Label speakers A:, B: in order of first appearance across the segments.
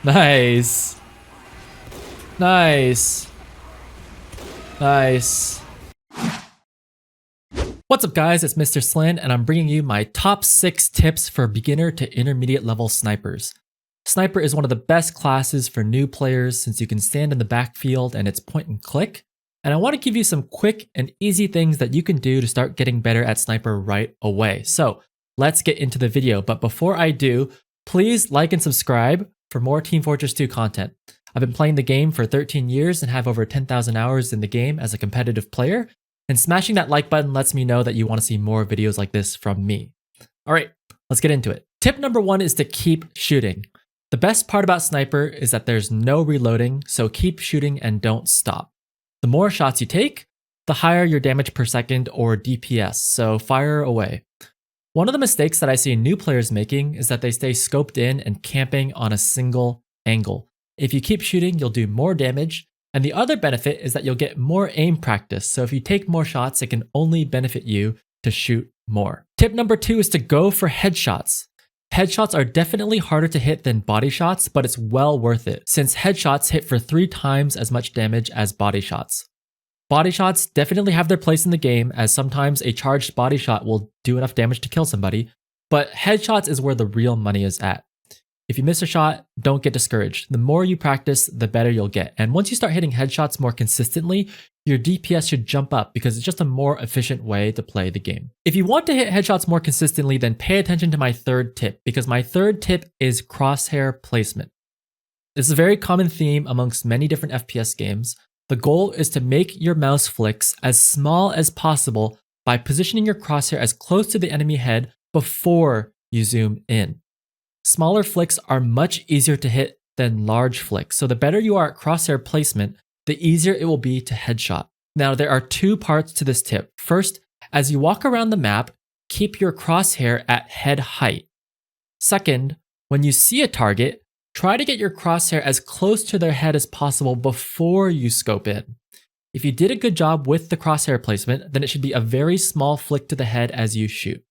A: Nice. Nice. Nice. What's up guys, it's Mr. SLIN and I'm bringing you my top 6 tips for beginner to intermediate level snipers. Sniper is one of the best classes for new players since you can stand in the backfield and it's point and click. And I want to give you some quick and easy things that you can do to start getting better at sniper right away. So let's get into the video, but before I do, please like and subscribe for more Team Fortress 2 content. I've been playing the game for 13 years and have over 10,000 hours in the game as a competitive player, and smashing that like button lets me know that you want to see more videos like this from me. Alright, let's get into it. Tip number 1 is to keep shooting. The best part about sniper is that there's no reloading, so keep shooting and don't stop. The more shots you take, the higher your damage per second or DPS, so fire away. One of the mistakes that I see new players making is that they stay scoped in and camping on a single angle. If you keep shooting, you'll do more damage, and the other benefit is that you'll get more aim practice, so if you take more shots, it can only benefit you to shoot more. Tip number 2 is to go for headshots. Headshots are definitely harder to hit than body shots, but it's well worth it, since headshots hit for 3 times as much damage as body shots. Body shots definitely have their place in the game, as sometimes a charged body shot will do enough damage to kill somebody, but headshots is where the real money is at. If you miss a shot, don't get discouraged. The more you practice, the better you'll get. And once you start hitting headshots more consistently, your DPS should jump up because it's just a more efficient way to play the game. If you want to hit headshots more consistently, then pay attention to my third tip, because my third tip is crosshair placement. This is a very common theme amongst many different FPS games. The goal is to make your mouse flicks as small as possible by positioning your crosshair as close to the enemy head before you zoom in. Smaller flicks are much easier to hit than large flicks, so the better you are at crosshair placement, the easier it will be to headshot. Now, there are 2 parts to this tip. First, as you walk around the map, keep your crosshair at head height. Second, when you see a target, try to get your crosshair as close to their head as possible before you scope in. If you did a good job with the crosshair placement, then it should be a very small flick to the head as you shoot.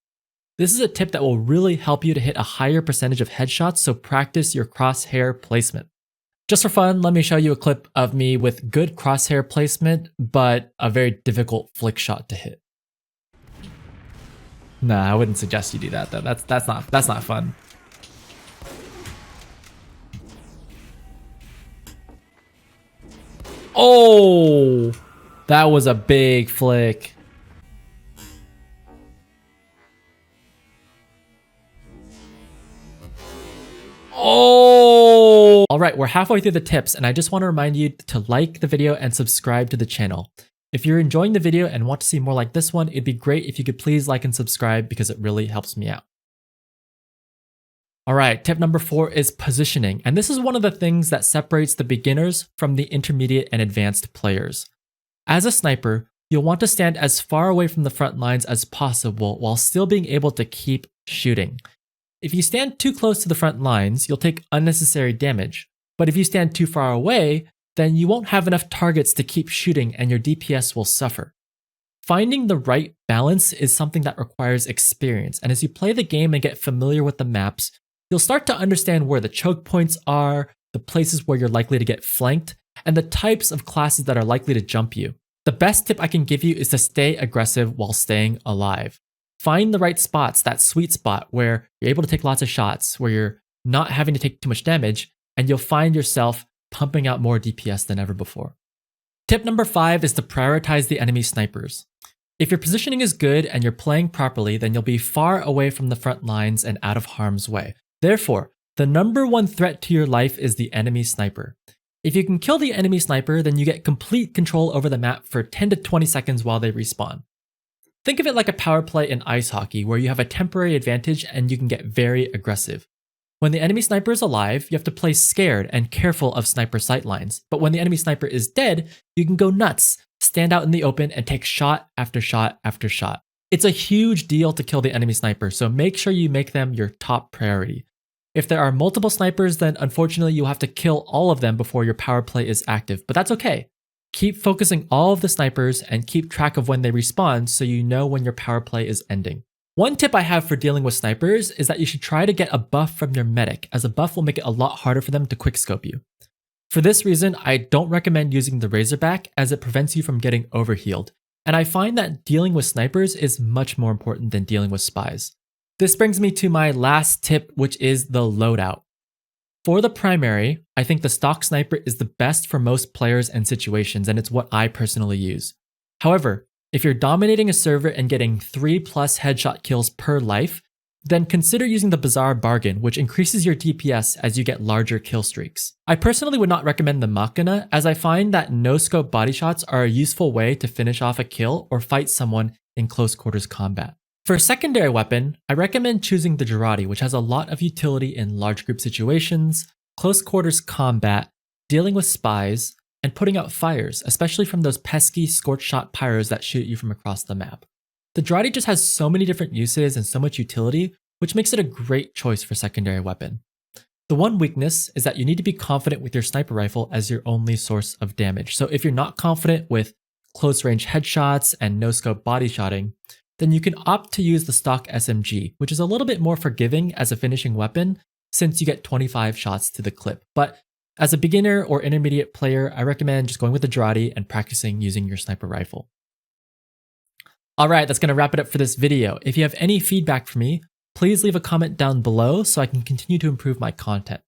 A: This is a tip that will really help you to hit a higher percentage of headshots, so practice your crosshair placement. Just for fun, let me show you a clip of me with good crosshair placement, but a very difficult flick shot to hit. Nah, I wouldn't suggest you do that though. That's not fun. Oh, that was a big flick. Oh! Alright, we're halfway through the tips and I just want to remind you to like the video and subscribe to the channel. If you're enjoying the video and want to see more like this one, it'd be great if you could please like and subscribe because it really helps me out. Alright, tip number 4 is positioning, and this is one of the things that separates the beginners from the intermediate and advanced players. As a sniper, you'll want to stand as far away from the front lines as possible while still being able to keep shooting. If you stand too close to the front lines, you'll take unnecessary damage, but if you stand too far away, then you won't have enough targets to keep shooting and your DPS will suffer. Finding the right balance is something that requires experience, and as you play the game and get familiar with the maps, you'll start to understand where the choke points are, the places where you're likely to get flanked, and the types of classes that are likely to jump you. The best tip I can give you is to stay aggressive while staying alive. Find the right spots, that sweet spot where you're able to take lots of shots, where you're not having to take too much damage, and you'll find yourself pumping out more DPS than ever before. Tip number 5 is to prioritize the enemy snipers. If your positioning is good and you're playing properly, then you'll be far away from the front lines and out of harm's way. Therefore, the number 1 threat to your life is the enemy sniper. If you can kill the enemy sniper, then you get complete control over the map for 10 to 20 seconds while they respawn. Think of it like a power play in ice hockey, where you have a temporary advantage and you can get very aggressive. When the enemy sniper is alive, you have to play scared and careful of sniper sightlines, but when the enemy sniper is dead, you can go nuts, stand out in the open, and take shot after shot after shot. It's a huge deal to kill the enemy sniper, so make sure you make them your top priority. If there are multiple snipers, then unfortunately you'll have to kill all of them before your power play is active, but that's okay. Keep focusing all of the snipers and keep track of when they respawn so you know when your power play is ending. One tip I have for dealing with snipers is that you should try to get a buff from your medic, as a buff will make it a lot harder for them to quickscope you. For this reason, I don't recommend using the Razorback as it prevents you from getting overhealed, and I find that dealing with snipers is much more important than dealing with spies. This brings me to my last tip, which is the loadout. For the primary, I think the stock sniper is the best for most players and situations, and it's what I personally use. However, if you're dominating a server and getting 3+ headshot kills per life, then consider using the Bizarre Bargain, which increases your DPS as you get larger kill streaks. I personally would not recommend the Machina, as I find that no-scope body shots are a useful way to finish off a kill or fight someone in close quarters combat. For a secondary weapon, I recommend choosing the Girardi, which has a lot of utility in large group situations, close quarters combat, dealing with spies, and putting out fires, especially from those pesky scorch shot pyros that shoot you from across the map. The Girardi just has so many different uses and so much utility, which makes it a great choice for secondary weapon. The one weakness is that you need to be confident with your sniper rifle as your only source of damage. So if you're not confident with close range headshots and no-scope body shotting, then you can opt to use the stock SMG, which is a little bit more forgiving as a finishing weapon since you get 25 shots to the clip. But as a beginner or intermediate player, I recommend just going with the Girardi and practicing using your sniper rifle. Alright, that's going to wrap it up for this video. If you have any feedback for me, please leave a comment down below so I can continue to improve my content.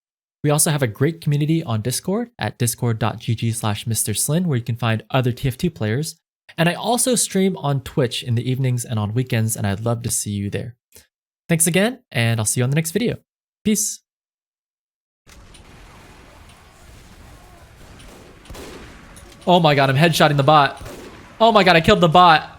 A: We also have a great community on Discord at discord.gg/MrSlin where you can find other TF2 players. And I also stream on Twitch in the evenings and on weekends, and I'd love to see you there. Thanks again, and I'll see you on the next video. Peace. Oh my god, I'm headshotting the bot. Oh my god, I killed the bot.